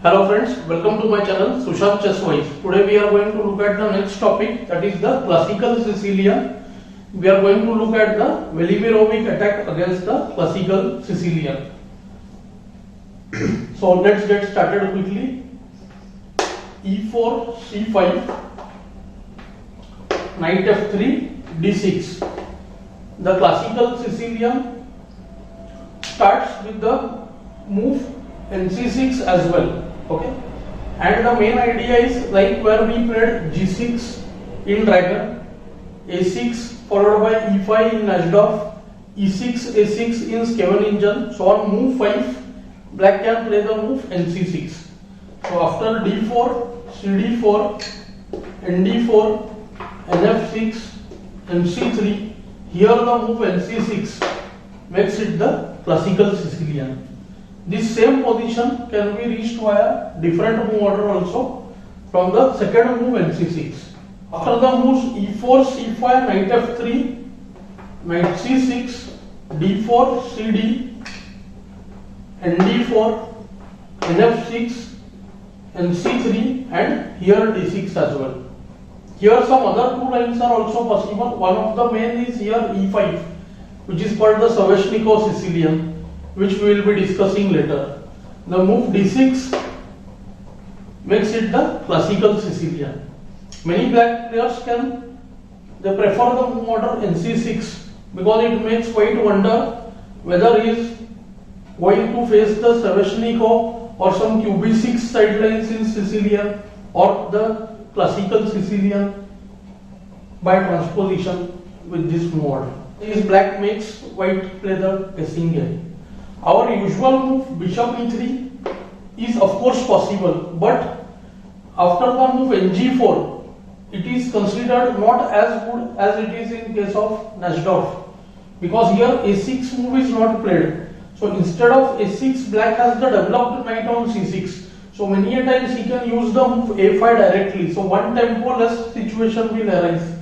Hello friends, welcome to my channel Sushant Chess Wise. Today we are going to look at the next topic, that is the Classical Sicilian. We are going to look at the Velimirovic attack against the Classical Sicilian. So let's get started quickly. E4, C5, Knight F3, D6. The Classical Sicilian starts with the move NC6 as well. Okay, and the main idea is like where we played G6 in Dragon, A6 followed by E5 in Najdorf, E6, A6 in Scheveningen. So on move 5, black can play the move NC6. So after D4, CD4, ND4, NF6, MC3, here the move NC6 makes it the Classical Sicilian. This same position can be reached via different move order also from the second move NC6. After the moves E4, C5, Knight F3, Knight C6, D4, CD, ND4, NF6, NC3 and here D6 as well. Here some other two lines are also possible. One of the main is here E5, which is called the Saveschnikov Sicilian, which we will be discussing later. The move D6 makes it the Classical Sicilian. Many black players they prefer the move order NC6 because it makes white wonder whether he is going to face the Saveschnikov or some QB6 sidelines in Sicilian or the Classical Sicilian by transposition with this move order. If black makes white play the guessing game. Our usual move Bishop E3 is of course possible, but after the move NG4, it is considered not as good as it is in case of Najdorf, because here A6 move is not played. So instead of A6, black has the developed knight on C6. So many a times he can use the move A5 directly. So one tempo less situation will arise.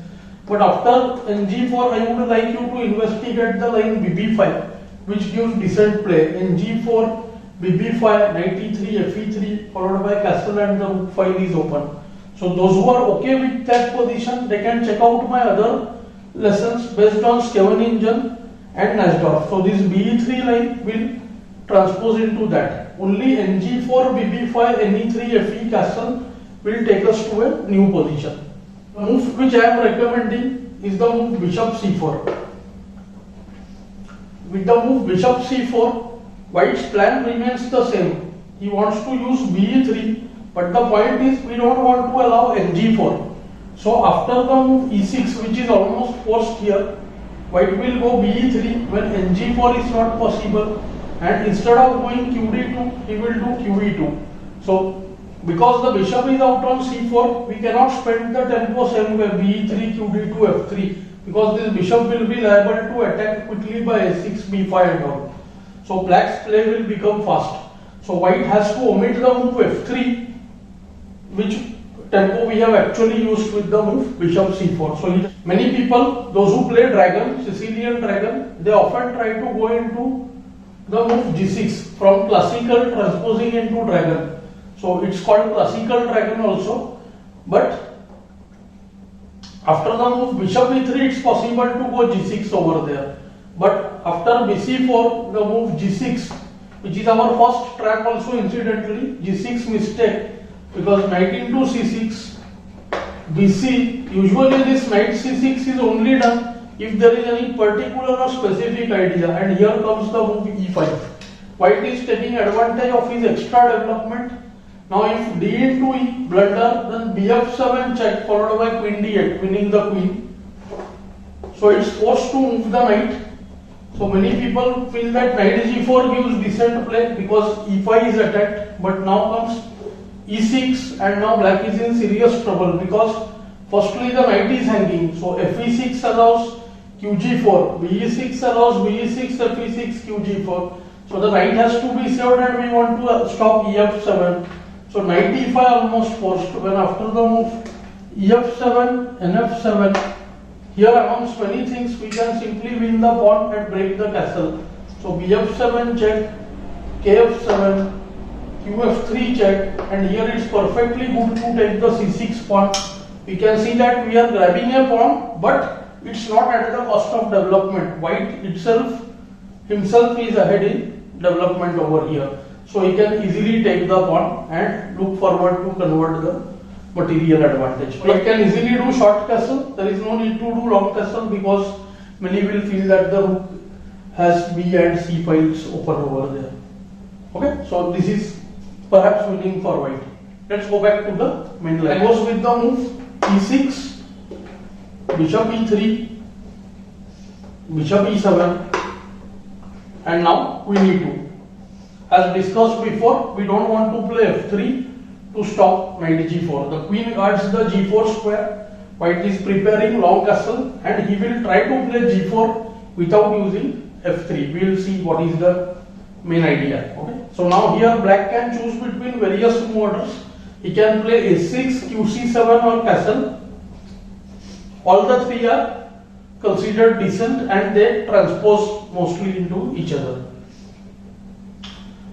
But after NG4, I would like you to investigate the line BB5, which gives decent play. NG4, BB5, Knight E3, FE3 followed by castle and the rook file is open. So those who are okay with that position, they can check out my other lessons based on Scheveningen and Najdorf. So this BE3 line will transpose into that. Only NG4, BB5, NE3, FE castle will take us to a new position. The move which I am recommending is the move Bishop C4. With the move Bishop C4, White's plan remains the same. He wants to use BE3, but the point is we don't want to allow NG4. So after the move E6, which is almost forced here, White will go BE3 when NG4 is not possible, and instead of going QD2, he will do QE2. So because the bishop is out on C4, we cannot spend the tempo same way BE3, QD2, F3, because this bishop will be liable to attack quickly by A6, B5 and all. So black's play will become fast. So white has to omit the move F3, which tempo we have actually used with the move Bishop C4. So many people, those who play Dragon, Sicilian Dragon, they often try to go into the move G6 from classical transposing into Dragon. So it's called Classical Dragon also, but after the move Bishop E3, it's possible to go G6 over there. But after BC4, the move G6, which is our first trap also incidentally, G6 mistake, because knight into C6, BC, usually this knight C6 is only done if there is any particular or specific idea, and here comes the move E5. White is taking advantage of his extra development. Now if D into E blunder, then Bf7 check followed by Queen D8, winning the queen. So it's forced to move the knight. So many people feel that knight G4 gives decent play because E5 is attacked, but now comes E6 and now black is in serious trouble because firstly the knight is hanging. So Fe6 allows QG4, Be6 allows Be6, Fe6, QG4. So the knight has to be saved and we want to stop Ef7. So knight E5 almost forced when after the move Ef7, Nf7, here amongst many things we can simply win the pawn and break the castle. So Bf7 check, Kf7, qf3 check, and here it's perfectly good to take the c6 pawn. We can see that we are grabbing a pawn, but it's not at the cost of development. White himself is ahead in development over here. So he can easily take the pawn and look forward to convert the material advantage. White can easily do short castle. There is no need to do long castle because many will feel that the rook has b and c files open over there. Okay, so this is perhaps winning for white. Let's go back to the main line. I goes with the move e6, bishop e3, bishop e7, and now queen e2. As discussed before, we don't want to play f3 to stop knight g4. The queen guards the g4 square. White is preparing long castle, and he will try to play g4 without using f3. We will see what is the main idea. Okay. So now here black can choose between various move orders. He can play a6, qc7 or castle. All the three are considered decent and they transpose mostly into each other.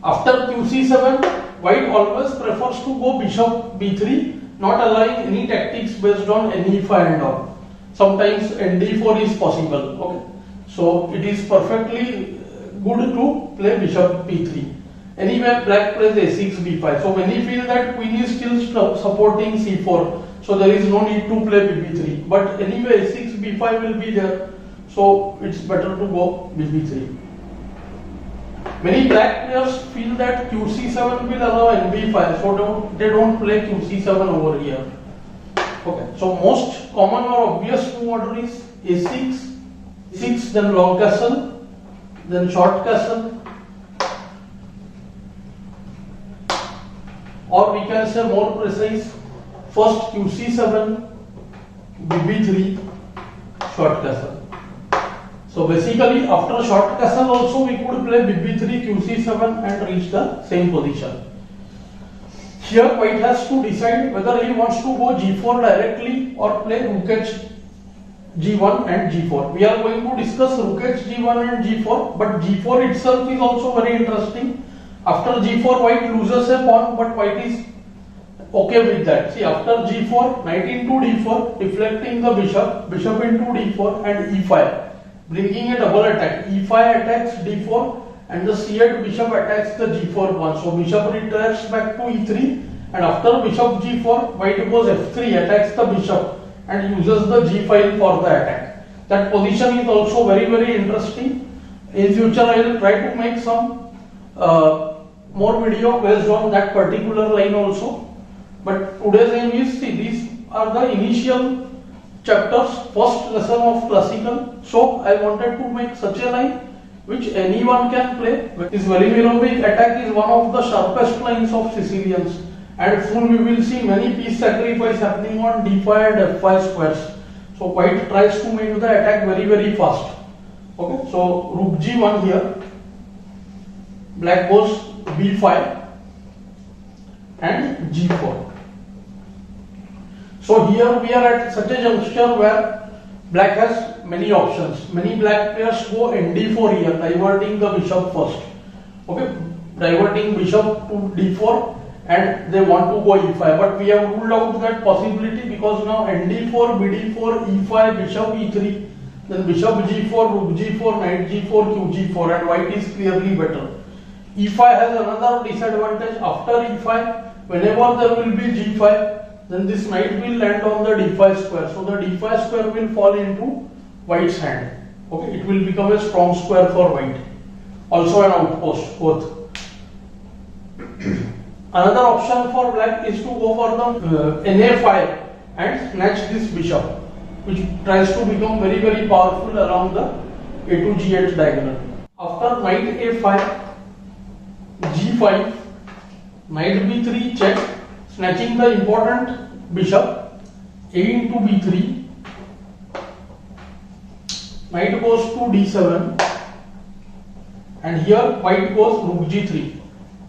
After qc7, white always prefers to go bishop b3, not allowing any tactics based on ne5 and all. Sometimes nd4 is possible. Okay. So it is perfectly good to play bishop b3. Anyway, black plays a6, b5. So many feel that queen is still supporting c4. So there is no need to play bb3. But anyway, a6, b5 will be there. So it's better to go bb3. Many black players feel that qc7 will allow nb5. So they don't play qc7 over here. Okay. So most common or obvious move order is a6, 6, then long castle, then short castle. Or we can say more precise, first qc7, bb3, short castle. So basically after short castle also we could play bb3, qc7 and reach the same position. Here white has to decide whether he wants to go g4 directly or play rook h g1 and g4. We are going to discuss rook h g1 and g4, but g4 itself is also very interesting. After g4 white loses a pawn, but white is okay with that. See, after g4, knight into d4, deflecting the bishop, bishop into d4 and e5, bringing a double attack. e5 attacks d4 and the c8 bishop attacks the g4 pawn. So bishop retreats back to e3, and after bishop g4, white goes f3, attacks the bishop and uses the g file for the attack. That position is also very interesting. In future I will try to make some more video based on that particular line also. But today's aim is, see, these are the initial chapters, first lesson of classical. So I wanted to make such a line which anyone can play. This Velimirovic attack is one of the sharpest lines of Sicilians, and soon we will see many piece sacrifice happening on d5 and f5 squares. So white tries to make the attack very fast. Okay, so rook g1 here, black goes b5 and g4. So here we are at such a juncture where black has many options. Many black players go nd4 here, diverting the bishop first. Okay, diverting bishop to d4, and they want to go e5. But we have ruled out that possibility because now nd4, bd4, e5, bishop e3, then bishop g4, rook g4, knight g4, qg4, and white is clearly better. e5 has another disadvantage. After e5, whenever there will be g5, then this knight will land on the d5 square. So the d5 square will fall into white's hand. Okay, it will become a strong square for white. Also an outpost, both. Another option for black is to go for the na5 and snatch this bishop, which tries to become very powerful along the a to g8 diagonal. After knight a5, g5, knight b3 check, snatching the important bishop, a into b3, knight goes to d7, and here white goes rook g3.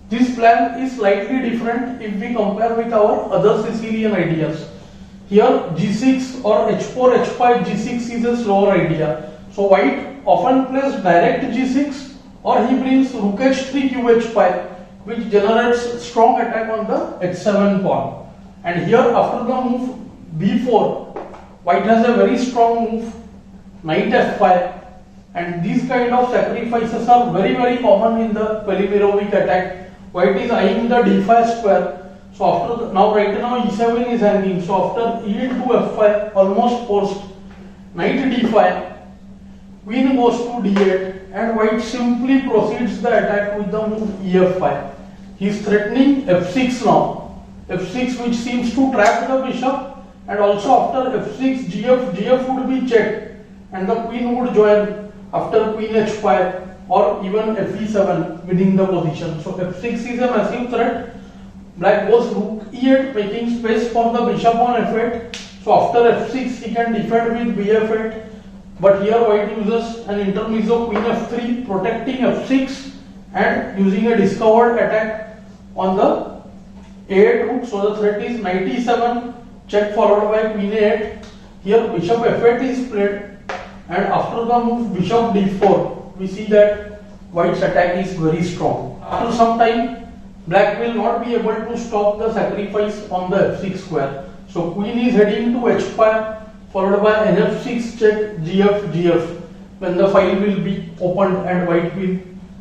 This plan is slightly different if we compare with our other Sicilian ideas. Here g6 or h4, h5, g6 is a slower idea. So white often plays direct g6, or he brings rook h3, qh5, which generates strong attack on the h7 pawn. And here after the move b4, white has a very strong move, knight f5, and these kind of sacrifices are very common in the Velimirovic attack. White is eyeing the d5 square. So after now right now e7 is hanging. So after e into f5, almost forced, knight d5, queen goes to d8, and white simply proceeds the attack with the move ef5. He is threatening f6 now. f6 which seems to trap the bishop, and also after f6 gf would be checked, and the queen would join after queen h5 or even fe7, winning the position. So f6 is a massive threat. Black goes rook e8, making space for the bishop on f8. So after f6 he can defend with bf8, but here white uses an intermezzo queen f3, protecting f6 and using a discovered attack on the a8 rook. So the threat is knight e7, check followed by queen a8. Here bishop f8 is played, and after the move bishop d4, we see that white's attack is very strong. After some time, black will not be able to stop the sacrifice on the f6 square. So queen is heading to h5, followed by nf6 check, gf, when the file will be opened and white will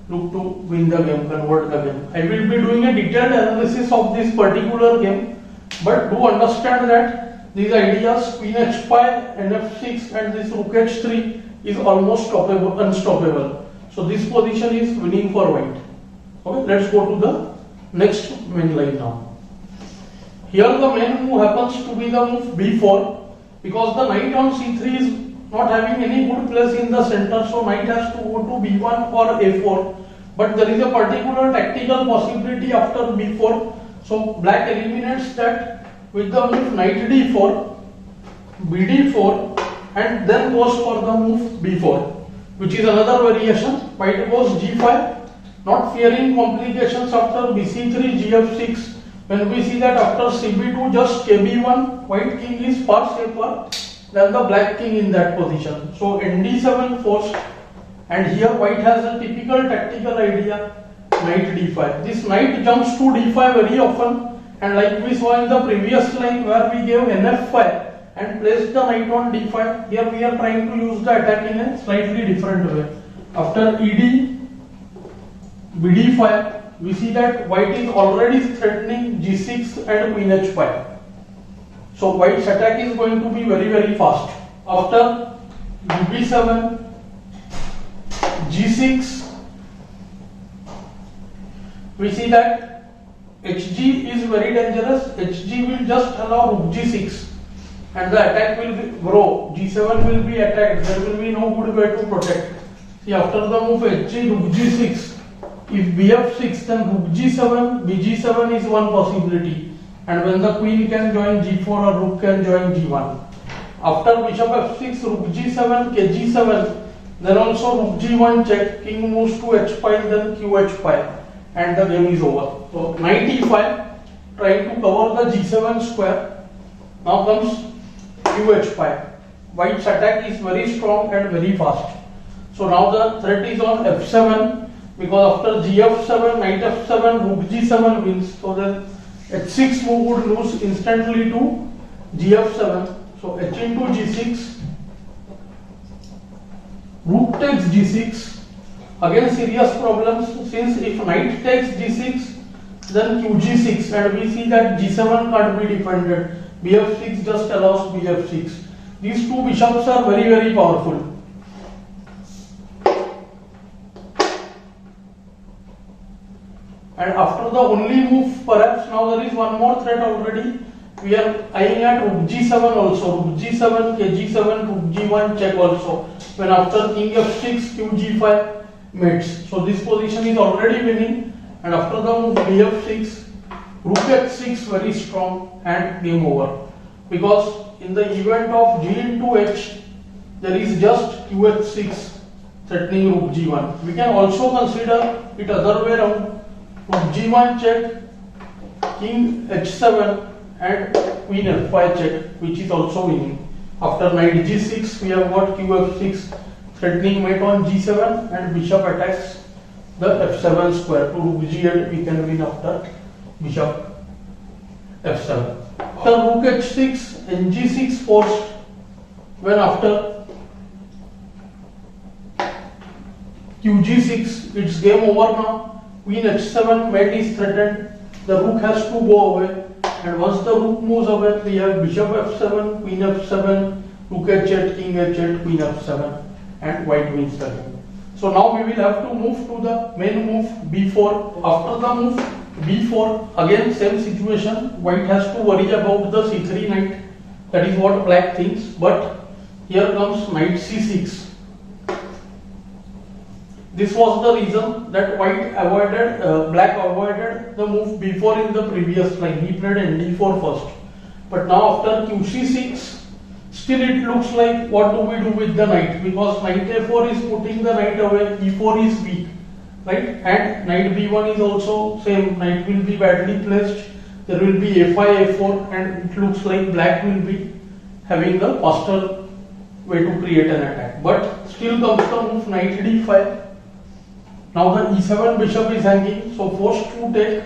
look to win the game, convert the game. I will be doing a detailed analysis of this particular game, but do understand that these ideas queen h5, nf6 and this rook h3 is almost unstoppable. So this position is winning for white. Okay, let's go to the next main line now. Here the main move happens to be the move b4, because the knight on c3 is not having any good place in the center, so knight has to go to b1 or a4. But there is a particular tactical possibility after b4, so black eliminates that with the move knight d4, bd4, and then goes for the move b4, which is another variation. White goes g5, not fearing complications after bc3, gf6. When we see that after cb2 just kb1, white king is far safer than the black king in that position. So nd7 forced, and here white has a typical tactical idea, knight d5. This knight jumps to d5 very often, and like we saw in the previous line where we gave nf5 and placed the knight on d5, here we are trying to use the attack in a slightly different way. After ed, bd5, we see that white is already threatening g6 and queen h5. So white's attack is going to be very fast. After b7, g6, we see that hg is very dangerous. hg will just allow rook g6 and the attack will grow. g7 will be attacked. There will be no good way to protect. See, after the move hg, rook g6, if bf6, then rook g7, bg7 is one possibility, and when the queen can join g4 or rook can join g1. After bishop f6, rook g7, kg7, then also rook g1 check, king moves to h5, then qh5, and the game is over. So knight e5, trying to cover the g7 square. Now comes qh5. White's attack is very strong and very fast. So now the threat is on f7, because after gf7, knight f7, rook g7 wins. So then h6 move would lose instantly to gf7. So h into g6, rook takes g6. Again serious problems, since if knight takes g6, then qg6, and we see that g7 can't be defended. bf6 just allows bf6. These two bishops are very powerful. And after the only move, perhaps now there is one more threat already. We are eyeing at rook g7 also. Rook g7, kg7, rook g1 check also. When after king f6, qg5 mates. So this position is already winning. And after the move bf6, rook h6 very strong, and game over. Because in the event of g into h, there is just qh6 threatening rook g1. We can also consider it other way around. Rook g1 check, king h7 and queen f5 check, which is also winning. After knight g6, we have got qf6 threatening mate on g7, and bishop attacks the f7 square. To rook g8 we can win after bishop f7. After rook h6 and g6 forced, when after qg6, it's game over now. Queen h7, mate is threatened. The rook has to go away, and once the rook moves away, we have bishop f7, queen f7, rook h8, king h8, queen f7, and white wins the game. So now we will have to move to the main move b4. After the move b4, again same situation. White has to worry about the c3 knight. That is what black thinks. But here comes knight c6. This was the reason that black avoided the move b4 in the previous line. He played nd4 first. But now after qc6, still it looks like what do we do with the knight, because knight a4 is putting the knight away, e4 is weak, right? And knight b1 is also same, knight will be badly placed, there will be a5, a4, and it looks like black will be having the faster way to create an attack. But still comes the move knight d5. Now the e7 bishop is hanging, so forced to take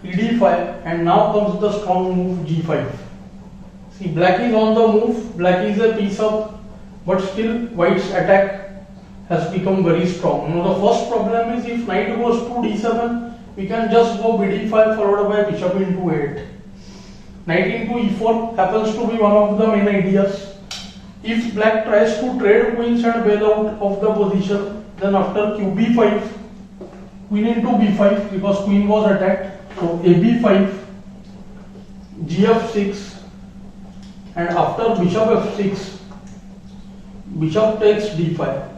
ed5, and now comes the strong move g5. See, black is on the move, black is a piece up, but still white's attack has become very strong. Now the first problem is if knight goes to d7, we can just go bd5 followed by bishop into a8. Knight into e4 happens to be one of the main ideas. If black tries to trade queens and bail out of the position, then after qb5, queen into b5 because queen was attacked, so ab5, gf6, and after bishop f6, bishop takes d5,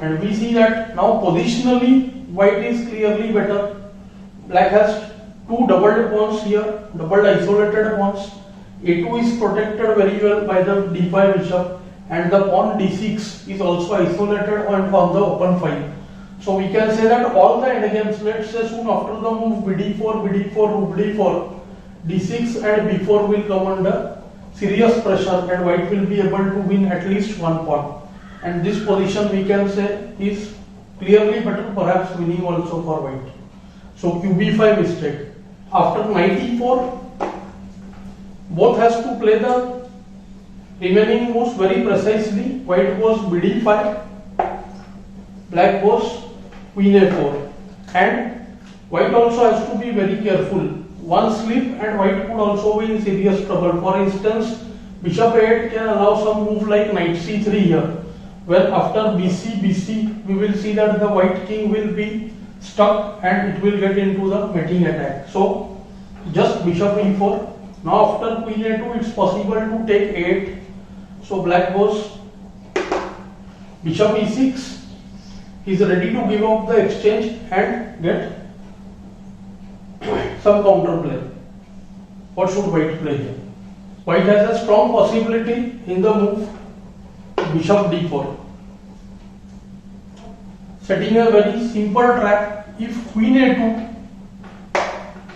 and we see that now positionally white is clearly better. Black has two doubled pawns here, double isolated pawns. a2 is protected very well by the d5 bishop, and the pawn d6 is also isolated on the open file. So we can say that all the endgames, let's say soon after the move bd4, rook d4, d6 and b4 will come under serious pressure, and white will be able to win at least one pawn. And this position we can say is clearly better, perhaps winning also for white. So qb5 mistake. After knight e4, both has to play the remaining moves very precisely. White goes bd5, black goes queen a4, and white also has to be very careful. One slip and white could also be in serious trouble. For instance, bishop a8 can allow some move like knight c3 here. Well, after bc, we will see that the white king will be stuck and it will get into the mating attack. So, just bishop e4. Now after queen a2, it's possible to take a8. So black goes bishop e6. He is ready to give up the exchange and get some counter play. What should white play here? White has a strong possibility in the move bishop d4, setting a very simple trap. If queen a2,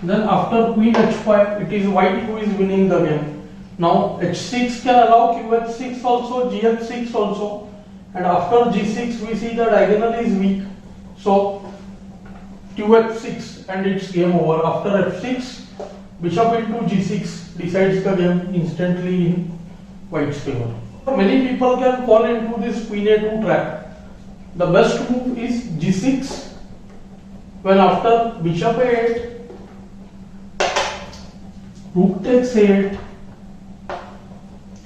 then after queen h5, it is white who is winning the game. Now h6 can allow qh6 also, gh6 also, and after g6 we see the diagonal is weak, so qh6 and it's game over. After f6, bishop into g6 decides the game instantly in white's favor. Many people can fall into this queen a2 trap. The best move is g6, when after bishop a8, rook takes a8,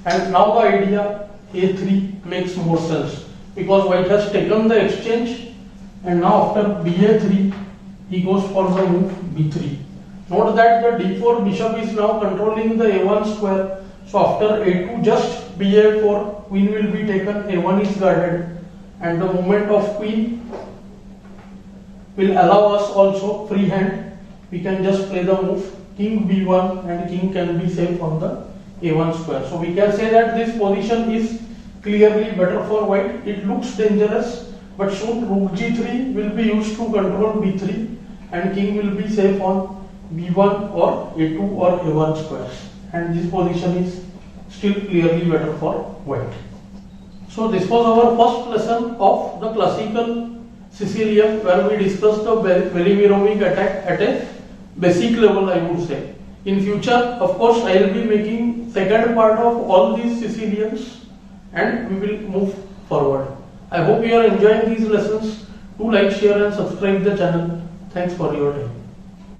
and now the idea a3 makes more sense, because white has taken the exchange, and now after ba3 he goes for the move b3. Note that the d4 bishop is now controlling the a1 square, so after a2 just ba4, queen will be taken, a1 is guarded, and the movement of queen will allow us also free hand. We can just play the move king b1 and king can be safe on the a1 square. So we can say that this position is clearly better for white. It looks dangerous, but soon rook g3 will be used to control b3 and king will be safe on b1 or a2 or a1 squares, and this position is still clearly better for white. So this was our first lesson of the classical Sicilian, where we discussed the Velimirovic attack at a basic level, I would say. In future, of course, I will be making second part of all these Sicilians and we will move forward. I hope you are enjoying these lessons. Do like, share and subscribe the channel. Thanks for your time.